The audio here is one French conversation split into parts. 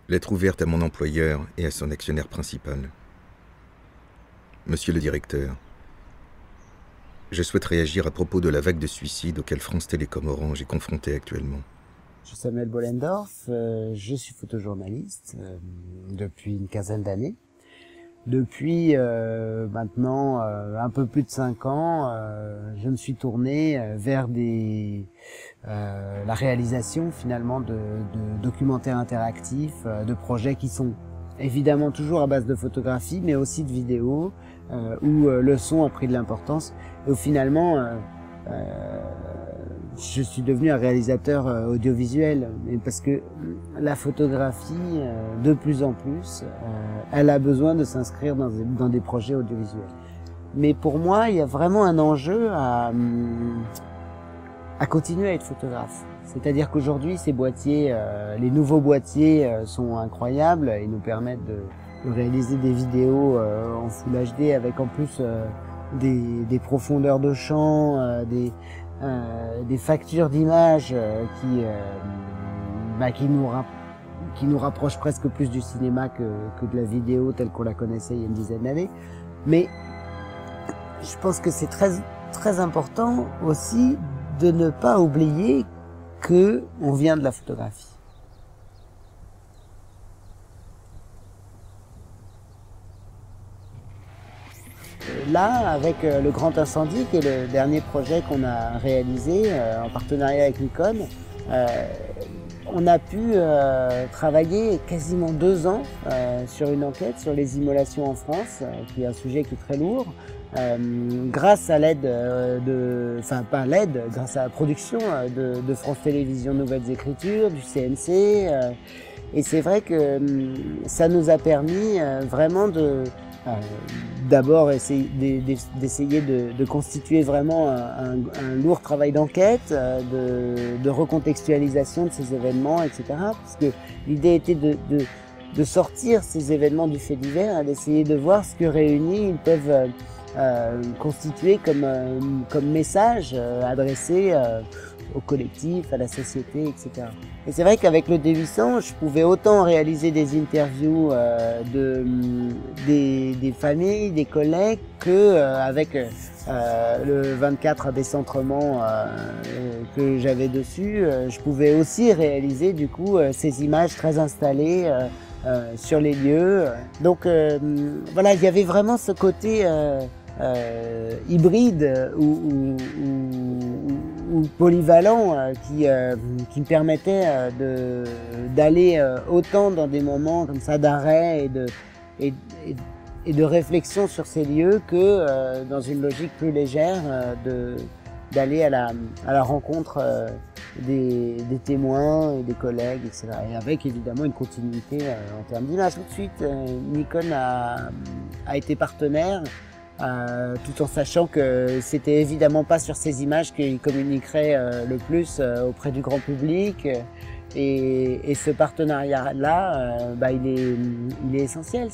Lettre ouverte à mon employeur et à son actionnaire principal. Monsieur le directeur, je souhaite réagir à propos de la vague de suicides auquel France Télécom Orange est confrontée actuellement. Je suis Samuel Bollendorf, je suis photojournaliste depuis une quinzaine d'années. Depuis maintenant un peu plus de 5 ans, je me suis tourné vers la réalisation finalement de documentaires interactifs, de projets qui sont évidemment toujours à base de photographie, mais aussi de vidéos, où le son a pris de l'importance. Et où finalement, je suis devenu un réalisateur audiovisuel, parce que la photographie, de plus en plus, elle a besoin de s'inscrire dans des projets audiovisuels. Mais pour moi, il y a vraiment un enjeu à continuer à être photographe. C'est-à-dire qu'aujourd'hui, ces boîtiers, les nouveaux boîtiers sont incroyables. Ils nous permettent de réaliser des vidéos en Full HD avec en plus des profondeurs de champ, des factures d'images qui nous rapprochent presque plus du cinéma que de la vidéo telle qu'on la connaissait il y a une dizaine d'années. Mais je pense que c'est très important aussi de ne pas oublier que on vient de la photographie. Là, avec le Grand Incendie, qui est le dernier projet qu'on a réalisé en partenariat avec Nikon, on a pu travailler quasiment 2 ans sur une enquête sur les immolations en France, qui est un sujet qui est très lourd, grâce à l'aide grâce à la production de France Télévisions Nouvelles Écritures, du CNC, et c'est vrai que ça nous a permis vraiment d'abord d'essayer de constituer vraiment un lourd travail d'enquête, de recontextualisation de ces événements, etc. Parce que l'idée était de sortir ces événements du fait divers et d'essayer de voir ce que réunis ils peuvent constituer comme message adressé au collectif, à la société, etc. Et c'est vrai qu'avec le D800, je pouvais autant réaliser des interviews des familles, des collègues, que avec le 24 décentrement que j'avais dessus, je pouvais aussi réaliser du coup ces images très installées sur les lieux. Donc voilà, il y avait vraiment ce côté hybride ou polyvalent qui me permettait d'aller autant dans des moments comme ça d'arrêt et de réflexion sur ces lieux que dans une logique plus légère d'aller à la rencontre des témoins et des collègues, etc. Et avec évidemment une continuité en termes d'image. Tout de suite, Nikon a été partenaire, tout en sachant que c'était évidemment pas sur ces images qu'ils communiqueraient le plus auprès du grand public. Et ce partenariat-là, il est essentiel.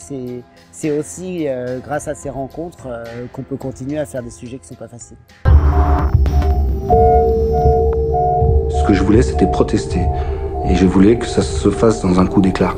C'est aussi grâce à ces rencontres qu'on peut continuer à faire des sujets qui sont pas faciles. Ce que je voulais, c'était protester. Et je voulais que ça se fasse dans un coup d'éclat.